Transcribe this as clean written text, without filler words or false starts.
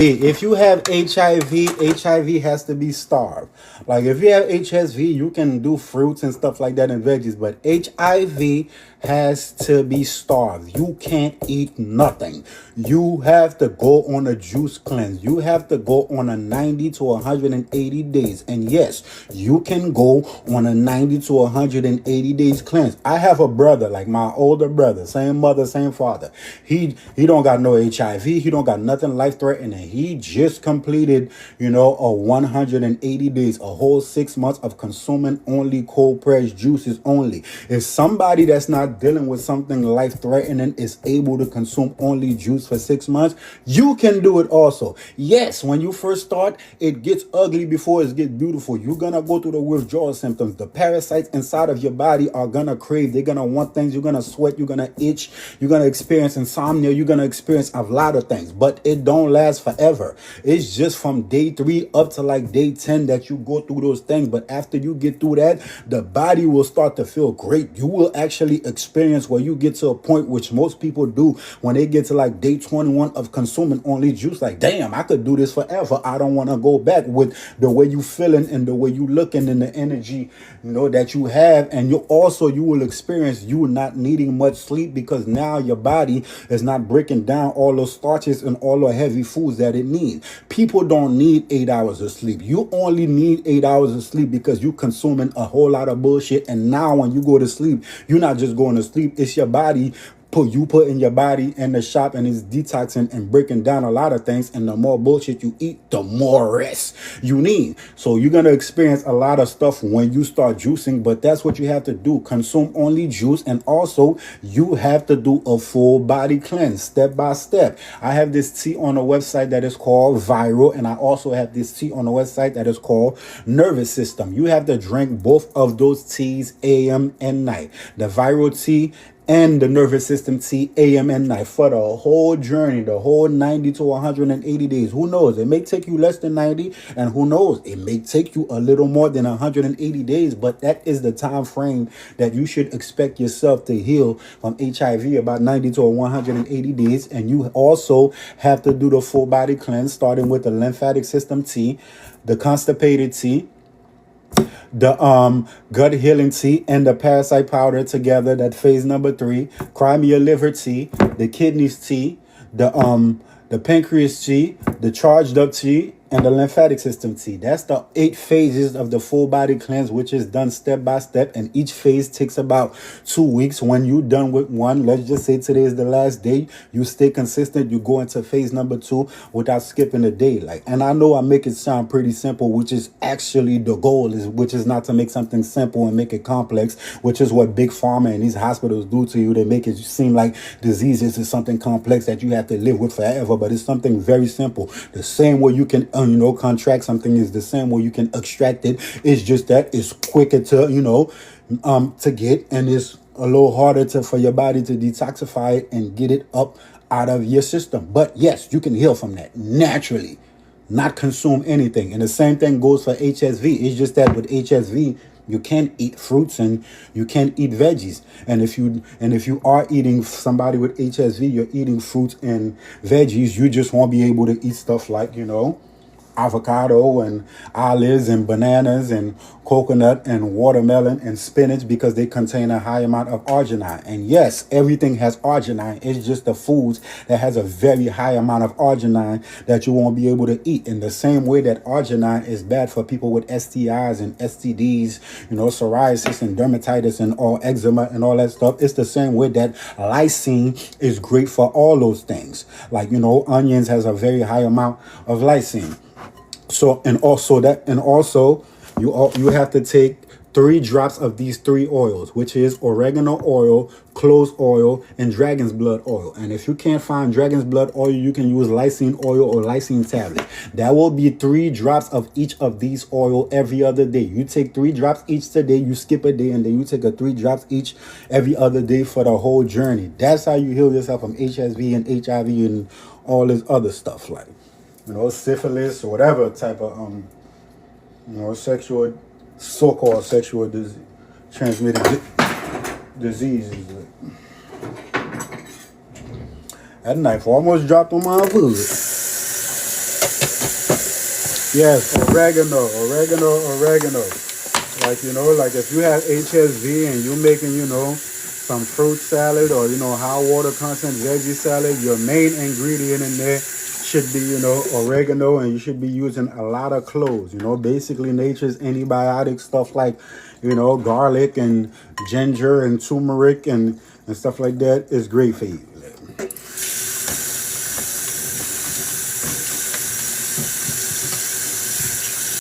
If you have HIV, HIV has to be starved. Like if you have HSV, you can do fruits and stuff like that and veggies, but HIV has to be starved. You can't eat nothing. You have to go on a juice cleanse. You have to go on a 90 to 180 days. And yes, you can go on a 90 to 180 days cleanse. I have a brother, like my older brother, same mother, same father. He don't got no HIV. He don't got nothing life threatening. He just completed, a 180 days, a whole 6 months of consuming only cold pressed juices only. If somebody that's not dealing with something life threatening is able to consume only juice for 6 months, you can do it also. Yes, when you first start, it gets ugly before it gets beautiful. You're gonna go through the withdrawal symptoms. The parasites inside of your body are gonna crave. They're gonna want things. You're gonna sweat. You're gonna itch. You're gonna experience insomnia. You're gonna experience a lot of things, but it don't last forever. It's just from day 3 up to like day 10 that you go through those things. But after you get through that, the body will start to feel great. You will actually experience where you get to a point which most people do when they get to like day 21 of consuming only juice. Like, damn, I could do this forever. I don't want to go back with the way you feeling and the way you looking and the energy, that you have. And you will experience you not needing much sleep because now your body is not breaking down all those starches and all the heavy foods that it needs. People don't need 8 hours of sleep. You only need 8 hours of sleep because you're consuming a whole lot of bullshit. And now when you go to sleep, you're not just going to sleep. It's your body putting your body in the shop and it's detoxing and breaking down a lot of things. And the more bullshit you eat, the more rest you need. So you're going to experience a lot of stuff when you start juicing, but that's what you have to do. Consume only juice. And also you have to do a full body cleanse step by step. I have this tea on a website that is called Viral. And I also have this tea on a website that is called Nervous System. You have to drink both of those teas AM and night. The Viral tea and the Nervous System tea AM and night for the whole journey, the whole 90 to 180 days. Who knows? It may take you less than 90, and who knows? It may take you a little more than 180 days, but that is the time frame that you should expect yourself to heal from HIV, about 90 to 180 days. And you also have to do the full body cleanse, starting with the lymphatic system tea, the constipated tea, the gut healing tea, and the parasite powder together. That phase number 3. Cry me a liver tea, the kidneys tea, the pancreas tea, the charged up tea, and the lymphatic system tea. That's the 8 phases of the full body cleanse, which is done step by step. And each phase takes about 2 weeks. When you're done with one, let's just say today is the last day, you stay consistent. You go into phase number 2 without skipping a day. And I know I make it sound pretty simple, which is actually the goal, which is not to make something simple and make it complex, which is what big pharma and these hospitals do to you. They make it seem like diseases is something complex that you have to live with forever, but it's something very simple. The same way you can contract something is the same way you can extract it. It's just that it's quicker to to get, and it's a little harder for your body to detoxify it and get it up out of your system. But yes, you can heal from that naturally, not consume anything. And the same thing goes for HSV. It's just that with HSV, you can't eat fruits and you can't eat veggies. And if you are eating, somebody with HSV, you're eating fruits and veggies, you just won't be able to eat stuff like, avocado and olives and bananas and coconut and watermelon and spinach, because they contain a high amount of arginine. And yes, everything has arginine. It's just the foods that has a very high amount of arginine that you won't be able to eat. In the same way that arginine is bad for people with STIs and STDs, psoriasis and dermatitis and all eczema and all that stuff, it's the same way that lysine is great for all those things. Onions has a very high amount of lysine. So, and also you have to take 3 drops of these 3 oils, which is oregano oil, clove oil, and dragon's blood oil. And if you can't find dragon's blood oil, you can use lysine oil or lysine tablet. That will be 3 drops of each of these oil every other day. You take 3 drops each today, you skip a day, and then you take 3 drops each every other day for the whole journey. That's how you heal yourself from HSV and HIV and all this other stuff, like syphilis or whatever type of so-called sexual transmitted diseases. That knife almost dropped on my food. Yes, oregano. Like, like if you have HSV and you're making, some fruit salad or, high water content veggie salad, your main ingredient in there should be, oregano, and you should be using a lot of cloves, basically nature's antibiotic stuff like, garlic and ginger and turmeric and stuff like that is great for you.